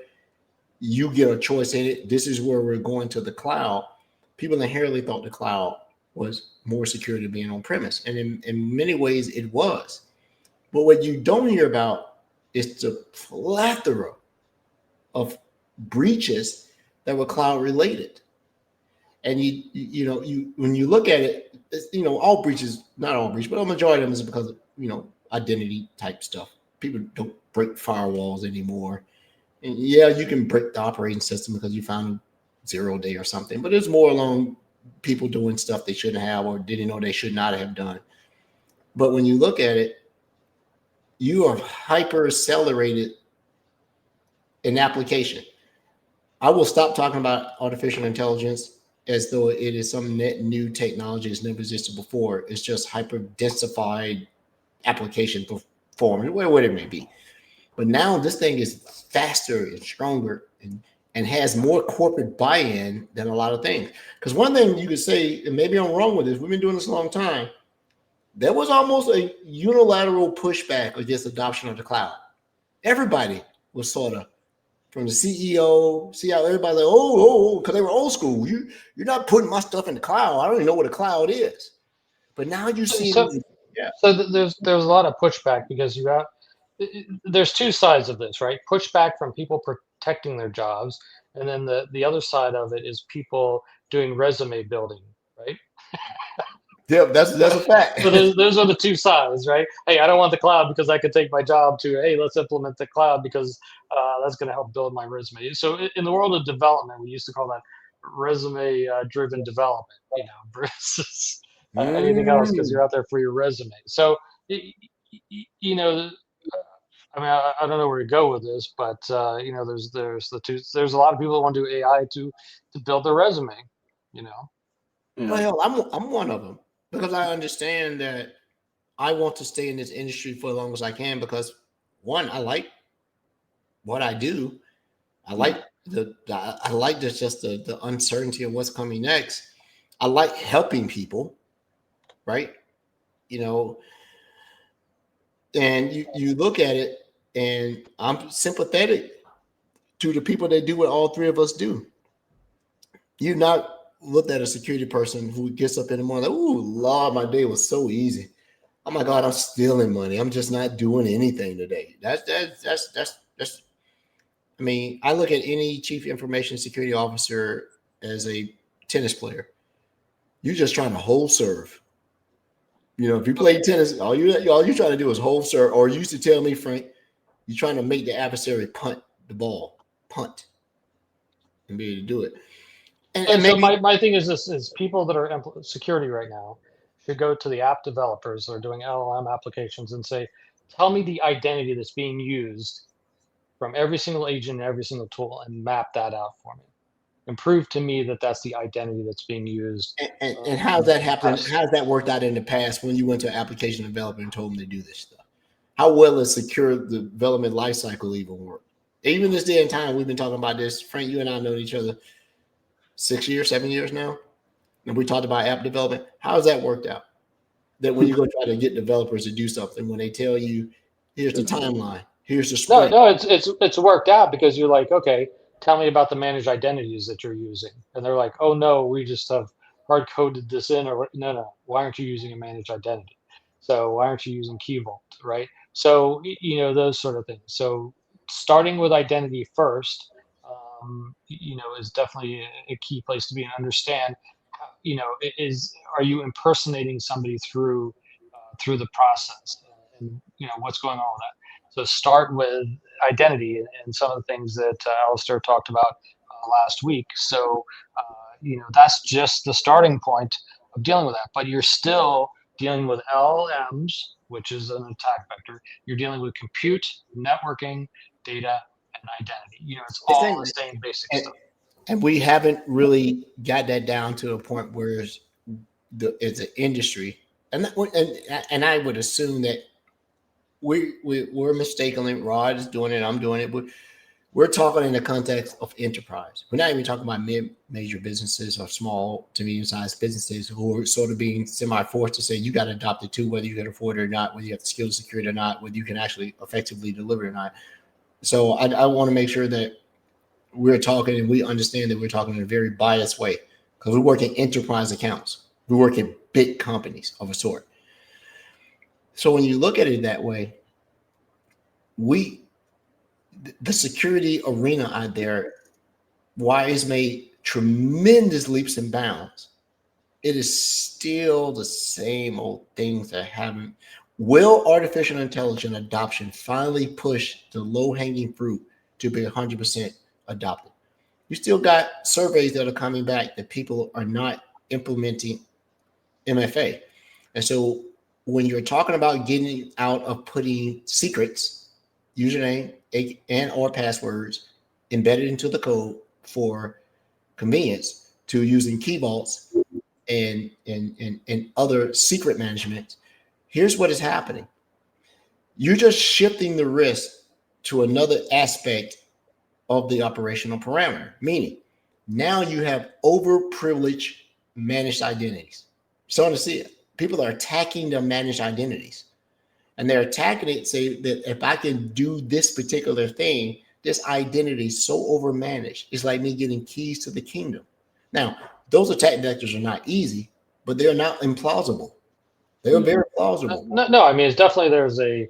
you get a choice in it. This is where we're going to the cloud. People inherently thought the cloud was more secure than being on premise, and in many ways it was. But what you don't hear about is the plethora of breaches that were cloud related. And you when you look at it, all breaches, not all breaches, but a majority of them is because of, identity type stuff. People don't break firewalls anymore. And yeah, you can break the operating system because you found a 0-day or something, but it's more along people doing stuff they shouldn't have or didn't know they should not have done. But when you look at it, you are hyper accelerated in application. I will stop talking about artificial intelligence as though it is some net new technology that's never existed before. It's just hyper densified application performance, whatever it may be. But now this thing is faster and stronger and has more corporate buy-in than a lot of things. Because one thing you could say, and maybe I'm wrong with this, we've been doing this a long time, there was almost a unilateral pushback against adoption of the cloud. Everybody was sort of, from the CEO, CIO, everybody like, because they were old school. You're not putting my stuff in the cloud. I don't even know what a cloud is. But now you see, So there's a lot of pushback because there's two sides of this, right? Pushback from people protecting their jobs, and then the other side of it is people doing resume building, right? Yeah, that's a fact. So those are the two sides, right? Hey, I don't want the cloud because I could take my job to, hey, let's implement the cloud because that's going to help build my resume. So in the world of development, we used to call that resume driven development, versus anything else, because you're out there for your resume. So, I mean, I don't know where to go with this, but there's the two. There's a lot of people that want to do AI to build their resume. Well, hell, I'm one of them because I understand that I want to stay in this industry for as long as I can because one, I like what I do. I like the uncertainty of what's coming next. I like helping people, right? And you look at it, and I'm sympathetic to the people that do what all three of us do. You've not looked at a security person who gets up in the morning like, "Ooh, Lord, my day was so easy." oh my God, I'm stealing money. I'm just not doing anything today. That's. I mean, I look at any chief information security officer as a tennis player. You're just trying to hold serve. You know, if you play tennis, all you trying to do is hold serve. Or you used to tell me, Frank, you're trying to make the adversary punt the ball, punt, and be able to do it. And So maybe my thing is this: is people that are security right now should go to the app developers that are doing LLM applications and say, tell me the identity that's being used from every single agent and every single tool, and map that out for me, and prove to me that that's the identity that's being used. and how's that happened? Best. How's that worked out in the past when you went to an application developer and told them to do this stuff? How well is secure the development lifecycle even work? Even this day and time, we've been talking about this. Frank, you and I know each other 6 years, 7 years now, and we talked about app development. How's that worked out? That when you go try to get developers to do something, when they tell you, here's the timeline, here's the No, sprint. no, it's worked out because you're like, okay, tell me about the managed identities that you're using, and they're like, oh no, we just have hard coded this in, or no, why aren't you using a managed identity? So why aren't you using Key Vault, right? So those sort of things. So starting with identity first, is definitely a key place to be and understand. Are you impersonating somebody through the process, and what's going on with that? So start with identity and some of the things that Alistair talked about last week. So that's just the starting point of dealing with that. But you're still dealing with LLMs, which is an attack vector. You're dealing with compute, networking, data, and identity. It's all the same basic And, stuff. and we haven't really got that down to a point where it's an industry, and I would assume that we're mistakenly, Rod is doing it, I'm doing it, but we're talking in the context of enterprise. We're not even talking about major businesses or small to medium-sized businesses who are sort of being semi-forced to say you got to adopt it too, whether you can afford it or not, whether you have the skills to secure it or not, whether you can actually effectively deliver it or not. So I want to make sure that we're talking and we understand that we're talking in a very biased way because we work in enterprise accounts. We work in big companies of a sort. So when you look at it that way, the security arena out there, while it's made tremendous leaps and bounds, it is still the same old things that haven't. Will artificial intelligence adoption finally push the low-hanging fruit to be 100% adopted? You still got surveys that are coming back that people are not implementing MFA. And so when you're talking about getting out of putting secrets, username and or passwords embedded into the code for convenience to using key vaults and other secret management, here's what is happening. You're just shifting the risk to another aspect of the operational parameter, meaning now you have overprivileged managed identities. Starting to see it. People are attacking their managed identities. And they're attacking it, say that if I can do this particular thing, this identity is so overmanaged. It's like me getting keys to the kingdom. Now, those attack vectors are not easy, but they're not implausible. They're very plausible. No. I mean, it's definitely there's a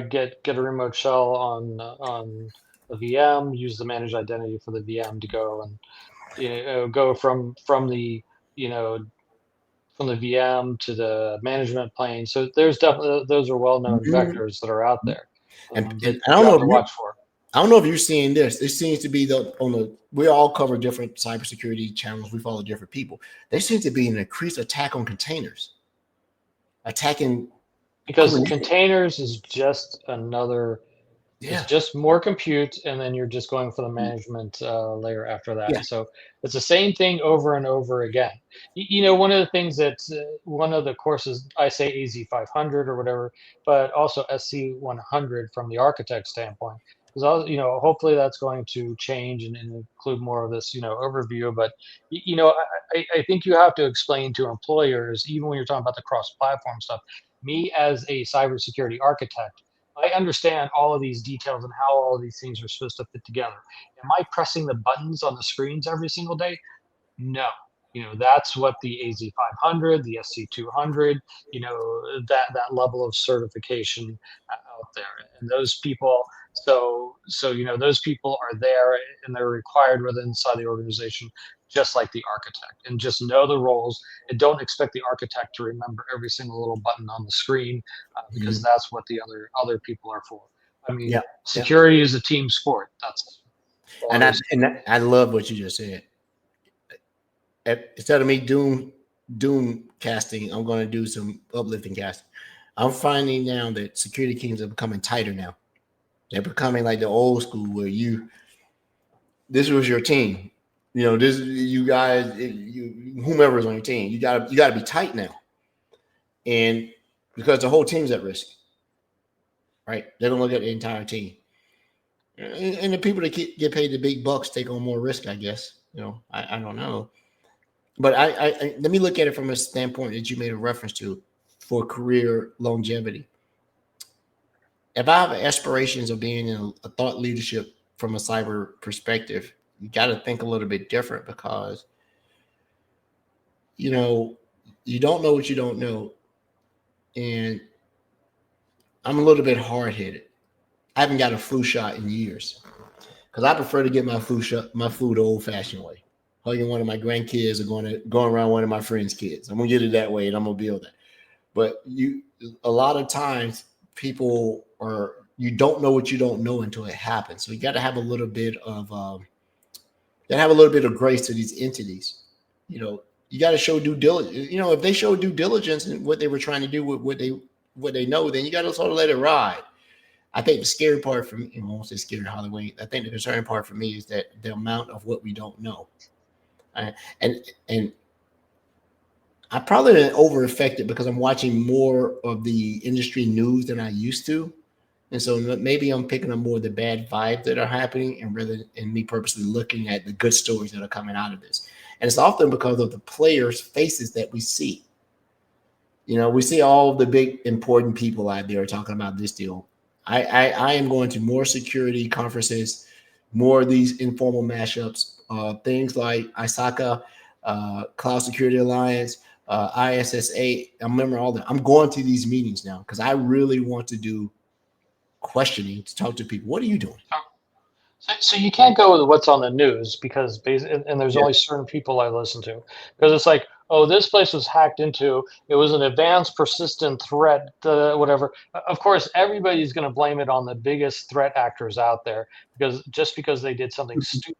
get a remote shell on the VM. Use the managed identity for the VM to go and go from the you know from the VM to the management plane. So there's definitely those are well known Mhm. vectors that are out there And that I don't you know have if to watch for. I don't know if you're seeing this. It seems to be we all cover different cybersecurity channels. We follow different people. There seems to be an increased attack on containers, attacking Because Kubernetes. containers is just another. It's Yeah, just more compute, and then you're just going for the management layer after yeah. that. So it's the same thing over and over again. One of the things that one of the courses I say AZ500 or whatever, but also SC100 from the architect standpoint, because hopefully that's going to change and include more of this overview. But I think you have to explain to employers, even when you're talking about the cross-platform stuff. Me as a cybersecurity architect, I understand all of these details and how all of these things are supposed to fit together. Am I pressing the buttons on the screens every single day? No. That's what the AZ500, the SC200, that level of certification out there, and those people. So those people are there and they're required within inside the organization, just like the architect, and just know the roles and don't expect the architect to remember every single little button on the screen, because that's what the other people are for. I mean, Yeah. security is a team sport. That's all And it I is. and I love what you just said. Instead of me doom casting, I'm going to do some uplifting casting. I'm finding now that security teams are becoming tighter now. They're becoming like the old school where this was your team. This you guys, whomever is on your team, you gotta be tight now, and because the whole team's at risk, right? They're gonna look at the entire team, and the people that get paid the big bucks take on more risk, I guess. I don't know, but I let me look at it from a standpoint that you made a reference to for career longevity. If I have aspirations of being in a thought leadership from a cyber perspective, you got to think a little bit different because you don't know what you don't know, and I'm a little bit hard headed. I haven't got a flu shot in years because I prefer to get my food the old fashioned way, hugging one of my grandkids or going around one of my friends' kids. I'm gonna get it that way, and I'm gonna build that. But a lot of times you don't know what you don't know until it happens. So you got to have a little bit of grace to these entities. You got to show due diligence. If they show due diligence in what they were trying to do with what they know, then you got to sort of let it ride. I think the scary part for me, I won't say scary Halloween. I think the concerning part for me is that the amount of what we don't know, and I probably been over affected because I'm watching more of the industry news than I used to. And so maybe I'm picking up more of the bad vibes that are happening and rather than me purposely looking at the good stories that are coming out of this. And it's often because of the players' faces that we see. We see all the big important people out there talking about this deal. I am going to more security conferences, more of these informal mashups, things like ISACA, Cloud Security Alliance, ISSA. I remember all that. I'm going to these meetings now because I really want to do questioning to talk to people. What are you doing? So you can't go with what's on the news because and there's only certain people I listen to, because it's like, oh, this place was hacked into. It was an advanced persistent threat, whatever. Of course, everybody's going to blame it on the biggest threat actors out there because they did something stupid.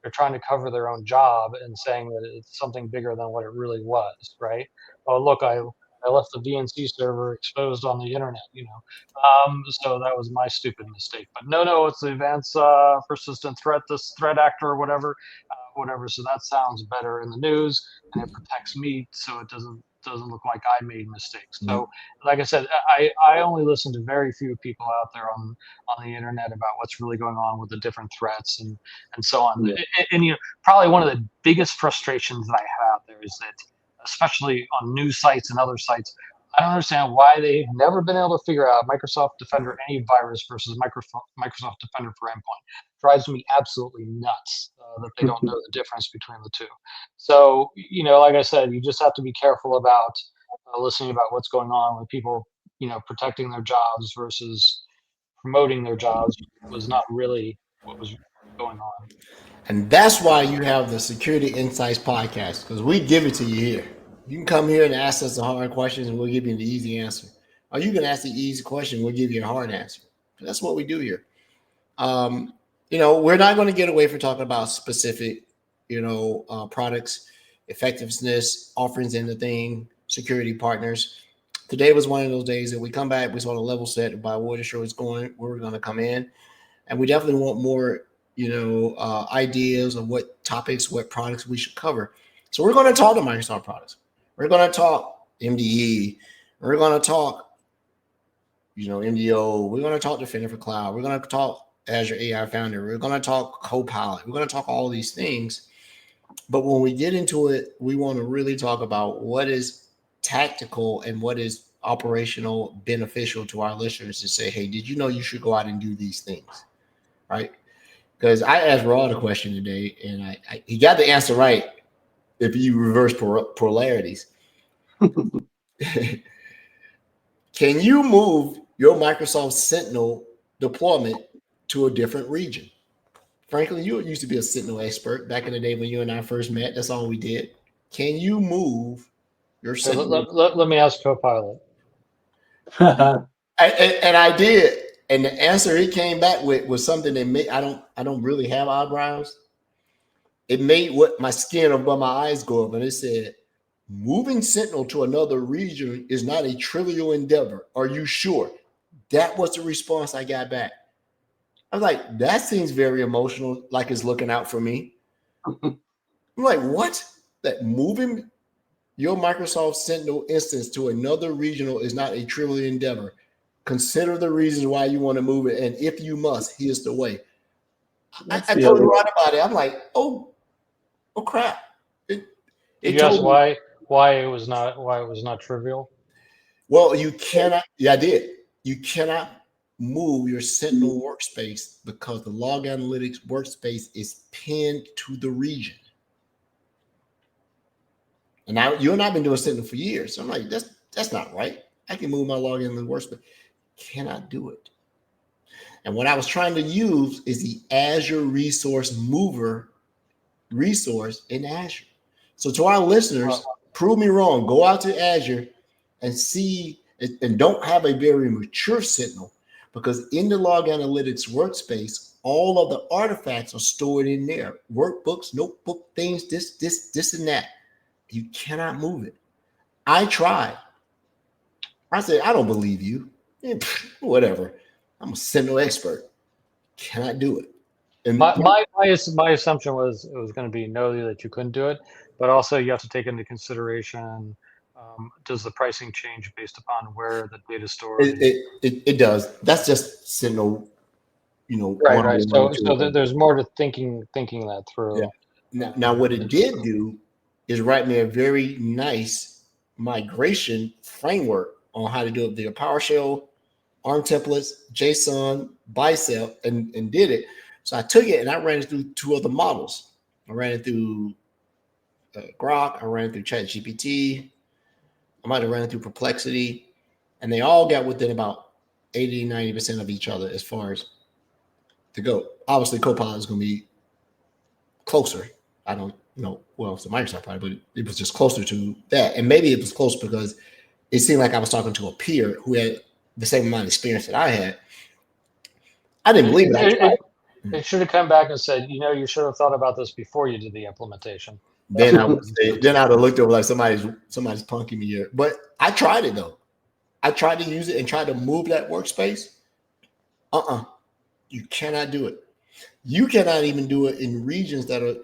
They're trying to cover their own job and saying that it's something bigger than what it really was, right? Oh, look, I left the DNC server exposed on the internet. So that was my stupid mistake. But no, it's the advanced persistent threat, this threat actor or whatever. So that sounds better in the news, and it protects me, so it doesn't look like I made mistakes. Mm-hmm. So, like I said, I only listen to very few people out there on the internet about what's really going on with the different threats and so on. Yeah. And probably one of the biggest frustrations that I have there is that, especially on news sites and other sites, I don't understand why they've never been able to figure out Microsoft Defender Antivirus versus Microsoft Defender for Endpoint. Drives me absolutely nuts that they don't know the difference between the two. So, like I said, you just have to be careful about listening about what's going on with people, protecting their jobs versus promoting their jobs was not really what was going on. And that's why you have the Security Insights podcast, because we give it to you here. You can come here and ask us the hard questions and we'll give you the easy answer. Or you can ask the easy question, we'll give you a hard answer. That's what we do here. We're not going to get away from talking about specific, products, effectiveness, offerings in the thing, security partners. Today was one of those days that we come back, we sort of level set about where the show is going, where we're going to come in. And we definitely want more ideas of what topics, what products we should cover. So we're going to talk to Microsoft products. We're going to talk MDE. We're going to talk, MDO. We're going to talk Defender for Cloud. We're going to talk Azure AI Founder. We're going to talk Copilot. We're going to talk all these things. But when we get into it, we want to really talk about what is tactical and what is operational beneficial to our listeners to say, hey, did you know you should go out and do these things? Right? Because I asked Rod a question today, and he got the answer right. if you reverse polarities. Can you move your Microsoft Sentinel deployment to a different region? Franklin, you used to be a Sentinel expert back in the day when you and I first met. That's all we did. Can you move your So Sentinel? let me ask Copilot. And I did, and the answer he came back with was something that made I don't really have eyebrows. It made what my skin above my eyes go up, and it said, "Moving Sentinel to another region is not a trivial endeavor. Are you sure?" That was the response I got back. I was like, "That seems very emotional, like it's looking out for me." I'm like, "What? That moving your Microsoft Sentinel instance to another regional is not a trivial endeavor. Consider the reasons why you want to move it, and if you must, here's the way." I told him right about it. I'm like, oh crap! Did you ask why it was not trivial? Well, you cannot. Yeah, I did. You cannot move your Sentinel workspace because the log analytics workspace is pinned to the region. And now you and I have been doing Sentinel for years. So I'm like, that's not right. I can move my log analytics workspace. Cannot do it. And what I was trying to use is the Azure Resource Mover resource in Azure. So to our listeners, prove me wrong. Go out to Azure and see, and don't have a very mature Sentinel, because in the log analytics workspace, all of the artifacts are stored in there. Workbooks, notebook things, this, and that. You cannot move it. I tried. I said, I don't believe you. Whatever. I'm a Sentinel expert. Cannot do it. And my assumption was it was going to be no, that you couldn't do it, but also you have to take into consideration, does the pricing change based upon where the data is stored? It does. That's just Sentinel, right. So there's more to thinking that through. Yeah. Now what it did do is write me a very nice migration framework on how to do it via PowerShell, ARM templates, JSON, Bicep, and did it. So I took it and I ran it through two other models. I ran it through Grok. I ran it through ChatGPT. I might have ran it through Perplexity. And they all got within about 80, 90% of each other as far as to go. Obviously, Copilot is going to be closer. I don't know. Well, it's a Microsoft product, but it was just closer to that. And maybe it was close because it seemed like I was talking to a peer who had the same amount of experience that I had. I didn't believe it. It should have come back and said, you should have thought about this before you did the implementation. Then I would say, then I'd have looked over like somebody's punking me here. But I tried it though. I tried to use it and tried to move that workspace. You cannot do it. You cannot even do it in regions that are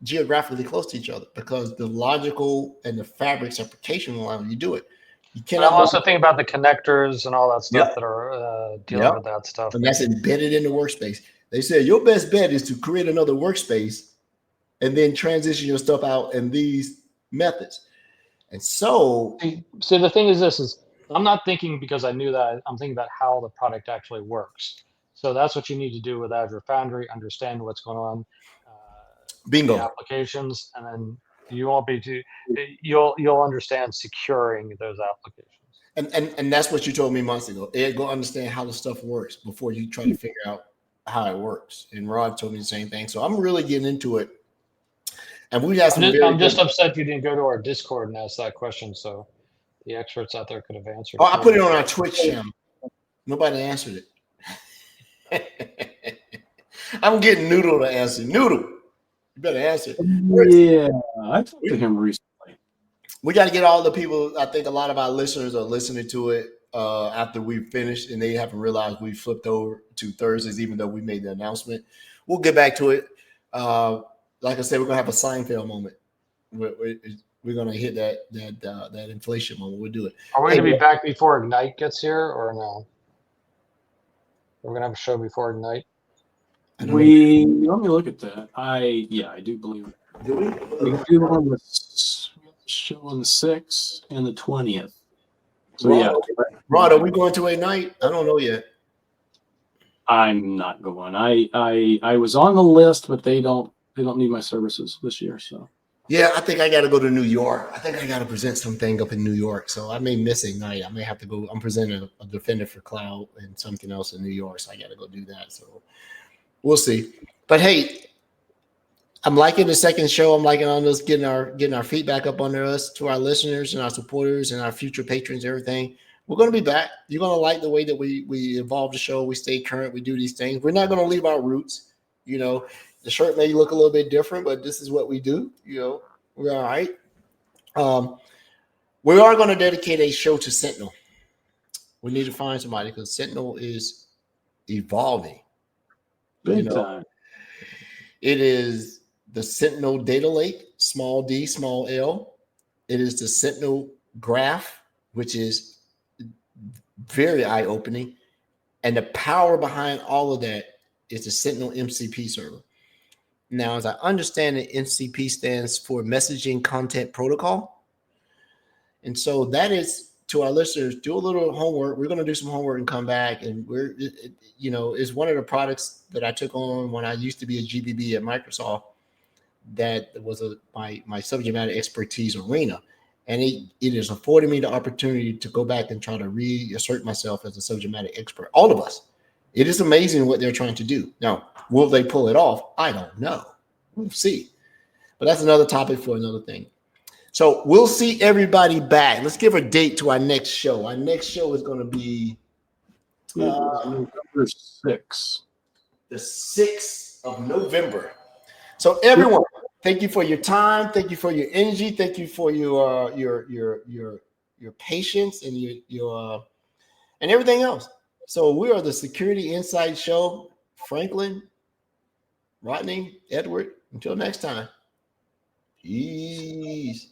geographically close to each other because the logical and the fabrics application will allow you to do it. You cannot. I'm also thinking about the connectors and all that stuff that are dealing with that stuff. And that's embedded in the workspace. They said your best bet is to create another workspace and then transition your stuff out in these methods. And so the thing is this is I'm not thinking because I knew that. I'm thinking about how the product actually works. So that's what you need to do with Azure Foundry, understand what's going on. Bingo. Applications, and then you won't be you'll understand securing those applications. And that's what you told me months ago. Ed, go understand how the stuff works before you try to figure out how it works. And Rod told me the same thing. So I'm really getting into it. And we have I'm just upset you didn't go to our Discord and ask that question, so the experts out there could have answered. Oh, I put it on our Twitch channel. Nobody answered it. I'm getting Noodle to answer. Noodle, you better answer. Yeah, I talked to him recently. We got to get all the people. I think a lot of our listeners are listening to it after we finished, and they haven't realized we flipped over to Thursdays, even though we made the announcement. We'll get back to it. Like I said, we're gonna have a Seinfeld moment. We're gonna hit that inflation moment. We'll do it. Are we gonna be back before Ignite gets here, or no? We're gonna have a show before Ignite. Let me look at that. I do believe it. Do we? We do on the show on the 6th and the 20th. So Rod, are we going to a night? I don't know yet. I'm not going. I was on the list, but they don't need my services this year. So Yeah, I think I got to go to New York. I think I got to present something up in New York. So I may miss a night. I may have to go. I'm presenting a Defender for Cloud and something else in New York. So I got to go do that. So we'll see. But hey, I'm liking the second show. I'm liking on us getting our feedback up under us to our listeners and our supporters and our future patrons, everything. We're going to be back. You're going to like the way that we evolve the show. We stay current. We do these things. We're not going to leave our roots. You know, the shirt may look a little bit different, but this is what we do. You know, we're all right. We are going to dedicate a show to Sentinel. We need to find somebody because Sentinel is evolving. Big time. It is the Sentinel data lake, small d, small l. It is the Sentinel graph, which is very eye-opening. And the power behind all of that is the Sentinel MCP server. Now, as I understand it, MCP stands for Messaging Content Protocol. And so that is, to our listeners, do a little homework. We're going to do some homework and come back. And it's one of the products that I took on when I used to be a GBB at Microsoft. That was my subject matter expertise arena. And it is affording me the opportunity to go back and try to reassert myself as a subject matter expert. All of us. It is amazing what they're trying to do. Now, will they pull it off? I don't know. We'll see. But that's another topic for another thing. So we'll see everybody back. Let's give a date to our next show. Our next show is going to be November 6th. The 6th of November. So everyone, thank you for your time. Thank you for your energy. Thank you for your patience and your and everything else. So we are the Security Insight Show. Franklin, Rodney, Edward. Until next time. Peace.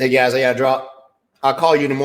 Hey guys, I gotta drop. I'll call you in the morning.